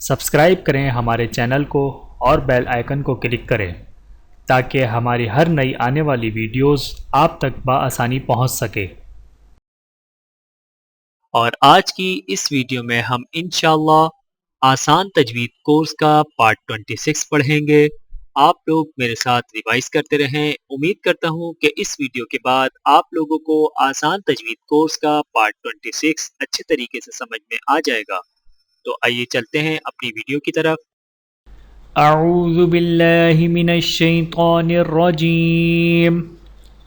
Subscribe کریں ہمارے channel کو اور بیل آئیکن کو کلک کریں تاکہ ہماری ہر نئی آنے والی ویڈیوز آپ تک بآسانی پہنچ سکے۔ اور آج کی اس ویڈیو میں ہم انشاءاللہ آسان تجوید کورس کا پارٹ 26 پڑھیں گے۔ آپ لوگ میرے ساتھ ریوائز کرتے رہیں۔ امید کرتا ہوں کہ اس ویڈیو کے بعد آپ لوگوں کو آسان تجوید کورس کا پارٹ 26 اچھے طریقے سے سمجھ میں آ جائے گا۔ تو آئیے چلتے ہیں اپنی ویڈیو کی طرف۔ اعوذ باللہ من الشیطان الرجیم،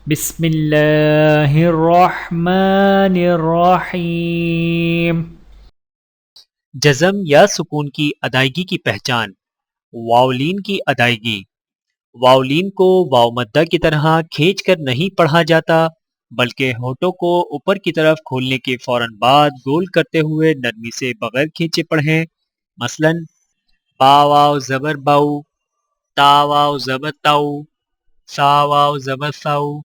بسم اللہ الرحمن الرحیم۔ جزم یا سکون کی ادائیگی کی پہچان۔ واولین کی ادائیگی۔ واولین کو واو مدہ کی طرح کھینچ کر نہیں پڑھا جاتا بلکہ ہونٹوں کو اوپر کی طرف کھولنے کے فوراً بعد گول کرتے ہوئے نرمی سے بغیر کھینچے پڑھیں۔ مثلا با واو زبر باؤ، تا واو زبر تاؤ، سا واو زبر ساؤ۔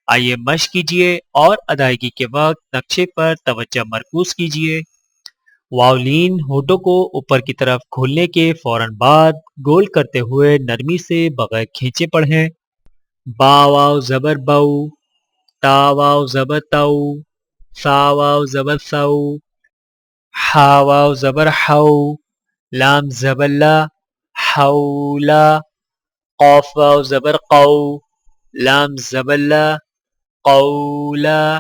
آئیے مشق کیجئے اور ادائیگی کے وقت نقشے پر توجہ مرکوز کیجئے۔ واولین ہونٹوں کو اوپر کی طرف کھولنے کے فوراً بعد گول کرتے ہوئے نرمی سے بغیر کھینچے پڑھیں۔ با واو زبر باؤ، تا واو زبر تاؤ، سا واو زبر ساؤ، ہا واو زبر ہاؤ، لام زبر لا، حولا، قاف واو زبر قو، لام زبر لا، قولا،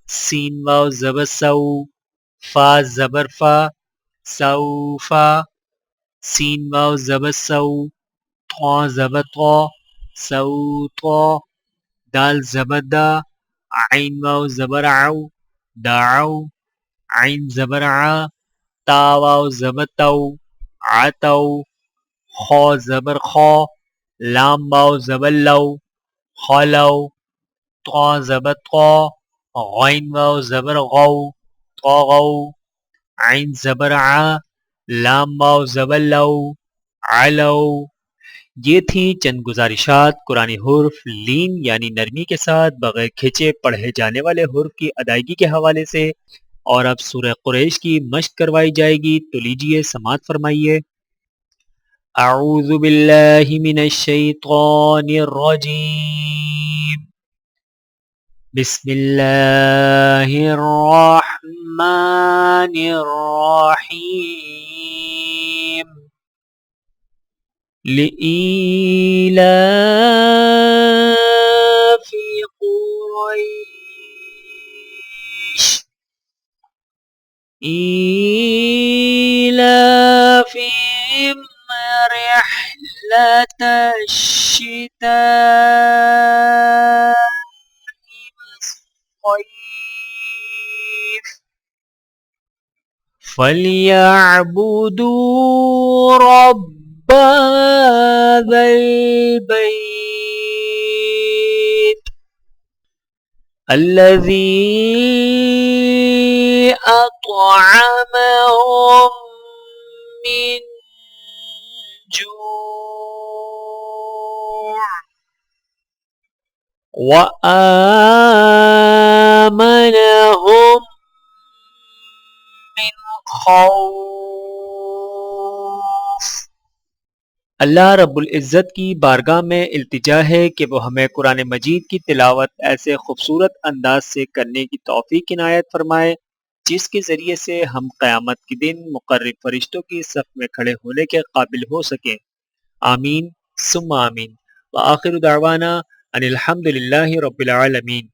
سین واو زبر سو، فا زبر فا، سوفا، سین واو زبر سو، طا زبر طا، سوطا، دال زبر دا، عین واو زبر عو، دعو، عین زبر ع، تا واو زبر تو، عتو، خا زبر خا، لام واو زبر لو، خلو، طا زبر طا، غین واو زبر غو، طغو، عین زبر ع، لام واو زبر لو، علو۔ یہ تھیں چند گزارشات قرآن حرف لین یعنی نرمی کے ساتھ بغیر کھینچے پڑھے جانے والے حرف کی ادائیگی کے حوالے سے، اور اب سورہ قریش کی مشق کروائی جائے گی، تو لیجئے سماعت فرمائیے۔ اعوذ باللہ من الشیطان الرجیم، بسم اللہ الرحمن الرحیم، لإیلاف قریش إيلافهم رحلة الشتاء والصيف فليعبدوا رب هذا البيت الذي أطعمهم من جوع وآمنهم من خوف۔ اللہ رب العزت کی بارگاہ میں التجا ہے کہ وہ ہمیں قرآن مجید کی تلاوت ایسے خوبصورت انداز سے کرنے کی توفیق عنایت فرمائے جس کے ذریعے سے ہم قیامت کے دن مقرب فرشتوں کی صف میں کھڑے ہونے کے قابل ہو سکیں۔ آمین ثم آمین، وآخر دعوانا ان الحمد للہ رب العالمین۔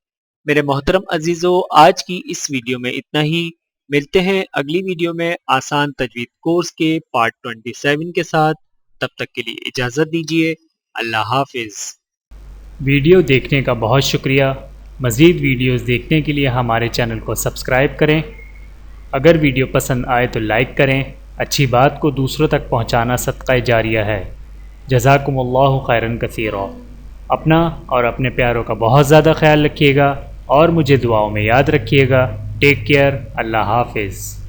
میرے محترم عزیزو، آج کی اس ویڈیو میں اتنا ہی۔ ملتے ہیں اگلی ویڈیو میں آسان تجوید کورس کے پارٹ 27 کے ساتھ۔ تب تک کے لیے اجازت دیجیے۔ اللہ حافظ۔ ویڈیو دیکھنے کا بہت شکریہ۔ مزید ویڈیوز دیکھنے کے لیے ہمارے چینل کو سبسکرائب کریں۔ اگر ویڈیو پسند آئے تو لائک کریں۔ اچھی بات کو دوسروں تک پہنچانا صدقہ جاریہ ہے۔ جزاکم اللہ خیرا کثیرا۔ اپنا اور اپنے پیاروں کا بہت زیادہ خیال رکھیے گا اور مجھے دعاؤں میں یاد رکھیے گا۔ Take care. اللہ حافظ۔